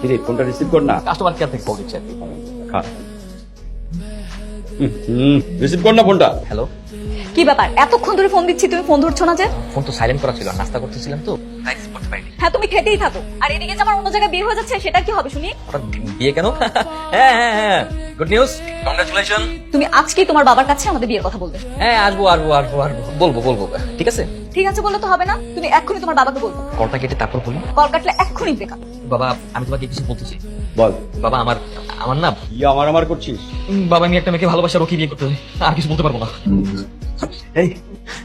কিরে ফোনটা রিসিভ কর না। কাস্টমার কেয়ার থেকে বলছি আর কি। খা। রিসিভ কর না ফোনটা। হ্যালো, কি ব্যাপার এতক্ষণ ধরে ফোন দিচ্ছি তুমি ফোন ধরছো না যে? ফোন তো সাইলেন্ট করা ছিল, নাস্তা করতেছিলাম তো তাই রিসিভ করতে পারিনি। হ্যাঁ তুমি খেতেই থাকো, আর এদিকে যে আমার অন্য জায়গায় বিয়ে হয়ে যাচ্ছে সেটা কি হবে শুনি? হঠাৎ বিয়ে কেন? হ্যাঁ হ্যাঁ হ্যাঁ, গুড নিউজ, কংগ্রাচুলেশন। তুমি আজকেই তোমার বাবার কাছে আমাদের বিয়ের কথা বলবে। হ্যাঁ আসবো আসবো আসবো আসবো, বলবো বলবো, ঠিক আছে। ঠিক আছে বললে তো হবে না, তুমি এক্ষুনি তোমার বাবাকে বলবো। কলটা কেটে তারপর বলি। কল কাটলে এক্ষুনি ব্রেকআপ। বাবা আমি তোমাকে কিছু বলতেছি। বল। বাবা আমার আমার না কি আমার করছিস? বাবা, আমি একটা মেয়েকে ভালোবাসা রকি বিয়ে করতে চাই, আর কিছু বলতে পারবো না। এই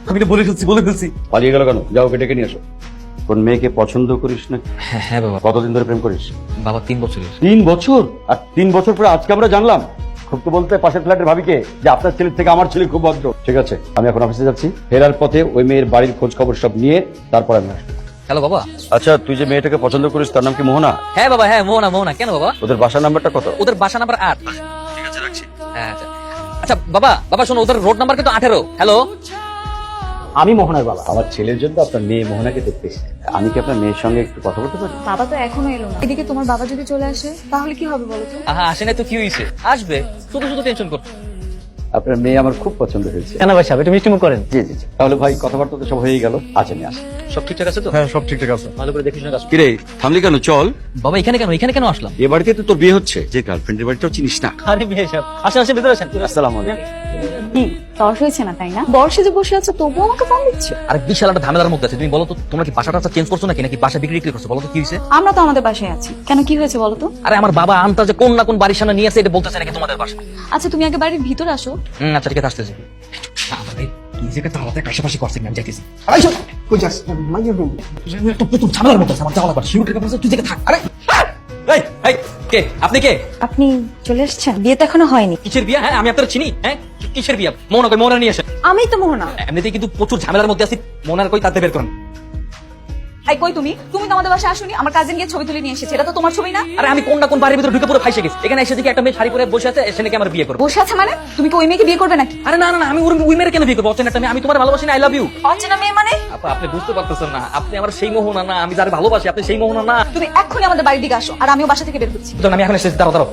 আমি তো বলে ফেলছি। পালিয়ে গেল কেন? যাও ওকে ডেকে নিয়ে আসো। কোন মেয়েকে পছন্দ করিস না? হ্যাঁ হ্যাঁ বাবা। কতদিন ধরে প্রেম করিস? বাবা 3 বছরের। 3 বছর? আর 3 বছর পরে আজকে আমরা জানলাম? খুব তো বলতে পাশের ফ্ল্যাটের ভাবিকে যে আপনার ছেলের থেকে আমার ছেলে খুব ভদ্র। ঠিক আছে, আমি এখন অফিসে যাচ্ছি, ফেরার পথে ওই মেয়ের বাড়ির খোঁজ খবর সব নিয়ে তারপর আমি আসবো। হ্যালো বাবা। আচ্ছা, তুই যে মেয়েটাকে পছন্দ করিস তার নাম কি মোহনা? হ্যাঁ বাবা, হ্যাঁ মোহনা মোহনা। কেন বাবা? ওদের বাসার নাম্বারটা কত? ওদের বাসা নাম্বার 8। ঠিক আছে, রাখছি। হ্যাঁ আচ্ছা আচ্ছা বাবা, বাবা শোনো, ওদের রোড নাম্বার কিন্তু 18। হ্যালো, আমি মোহনার বাবা। আমার ছেলের জন্য আপনার মেয়ে মোহনাকে দেখতে এসেছি। আমি কি আপনার মেয়ের সঙ্গে একটু কথা বলতে পারি? বাবা তো এখনো এলো না, এদিকে তোমার বাবা যদি চলে আসে তাহলে কি হবে বলো তো? আহা আসে না তো কি হয়েছে, আসবে, শুধু শুধু টেনশন করছো। আপনার মেয়ে আমার খুব পছন্দ হয়েছে। কেন ভাই সাহেব, এটা মিষ্টি মুখ করেন? জি জি জি। তাহলে ভাই কথাবার্তা তো সব হয়ে গেল। আচ্ছা, নিয়ে আসি। সব ঠিকঠাক আছে তো? হ্যাঁ সব ঠিকঠাক আছে। ভালো করে দেখিস না কাজ। কিরে থামলি কেন? চল। বাবা এখানে কেন আসলাম? এ বাড়িতে তো তোর বিয়ে হচ্ছে, যে গার্লফ্রেন্ডের বাড়িটাও চিনিস না। আরে বিয়ে সাহেব, আসেন আসেন ভিতরে আসেন। আসসালামু আলাইকুম। তর্স হয়েছে না তাই না? বর্ষে যে বসে আছো তবুও আমাকে ফোন দিচ্ছ। আরে বিশাল একটা ঝামেলার মধ্যে আছে। তুমি বলো তো, তোমরা কি বাসাটা চেঞ্জ করছো নাকি বাসা বিক্রি করছো? বলো তো কি হয়েছে? আমরা তো আমাদের বাসায় আছি, কেন কি হয়েছে বলো তো? আরে আমার বাবা আন্তাজে কোন না কোন বাড়ির সামনে নিয়ে আসে, এটা বলতেছে নাকি তোমাদের বাসা। আচ্ছা তুমি আগে বাড়ির ভিতরে আসো। আচ্ছা ঠিক আছে, আসতেছি। কি যে একটা আলাদা কাশাপাশি করছে, আমি যাইতেছি। তো ঝামেলার মধ্যে আছে, আমার যাওয়া লাগবে। সিউটের কাছে তুই থেকে থাক। আরে এই এই কে আপনি? কে আপনি চলে এসেছেন? বিয়ে তো এখনো হয়নি। কিসের বিয়া? হ্যাঁ আমি আপনার চিনি। হ্যাঁ কিসের বিয়া? মোহনা নিয়ে আসে। আমি তো মোহনা। এমনিতেই কিন্তু প্রচুর ঝামেলার মধ্যে আছি। মোহনার কই তাতে বের করেন। এই কই তুমি তো আমাদের বাসায় আসোনি? আমার কাজিন গিয়ে ছবি তুলে নিয়ে এসেছে, এটা তো তোমার ছবি না? আরে আমি কোন না কোন বাড়ির ভিতরে ঢুকে পুরো ফাইসে গেছি। এখানে এসে দেখি একটা মেয়ে শাড়ি পরে বসে আছে, এসে নাকি আমার বিয়ে করবে। বসে আছে মানে? তুমি কি ওই মেয়েকে বিয়ে করবে নাকি? আরে না না না, আমি ওই মেয়ের কেন বিয়ে করবো? অচেনা একটা মেয়ে, আমি তোমার ভালোবাসি না, আই লাভ ইউ। অচেনা মেয়ে মানে? আপা আপনি বুঝতে পারতেছেন না, আপনি আমার সেই মোহনা না, আমি যার ভালোবাসি আপনি সেই মোহনা না। তুমি এক্ষুনি আমাদের বাড়ির দিকে আসো, আর আমিও বাসা থেকে বের করছি। আমি এখন এসেছি, দাঁড়াও।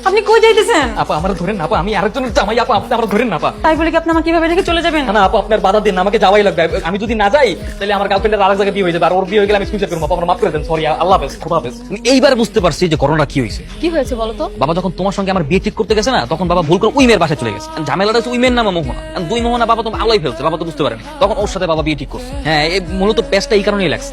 আপনি কই যাইতেছেন? আপা আমার ধরেন না, আপা আমি আরেকজনের জামাই, আপা আপনি আমার ধরেন না। আপা তাই বলে কি আপনি আমাকে কিভাবে রেখে চলে যাবেন? না আপা, আপনার বাধা দিন না, আমাকে যাওয়াই লাগবে। আমি যদি না যাই তাহলে আমার গার্লফ্রেন্ডের আরেক জায়গায় বিয়ে হয়ে যাবে, আর ওর বিয়ে হয়ে গেলে আমি সুইসাইড করবো। আপা আমার মাফ করে দেন, সরি, আল্লাহ হাফেজ, খোদা হাফেজ। এইবার বুঝতে পারছি যে করোনা কি হয়েছে। কি হয়েছে বলো তো? বাবা যখন তোমার সঙ্গে আমার বিয়ে ঠিক করতে গেছে না, তখন বাবা ভুল করে ওই মেয়ের বাসায় চলে গেছে। ঝামেলাটা হচ্ছে ওই মেয়ের নামে মোহনা, দুই মোহনা বাবা তো আলোই ফেলছে, বাবা তো বুঝতে পারেনি। তখন ওর সাথে বাবা বিয়ে ঠিক করছে। হ্যাঁ মূলত পেস্টটা এই কারণেই লাগছে।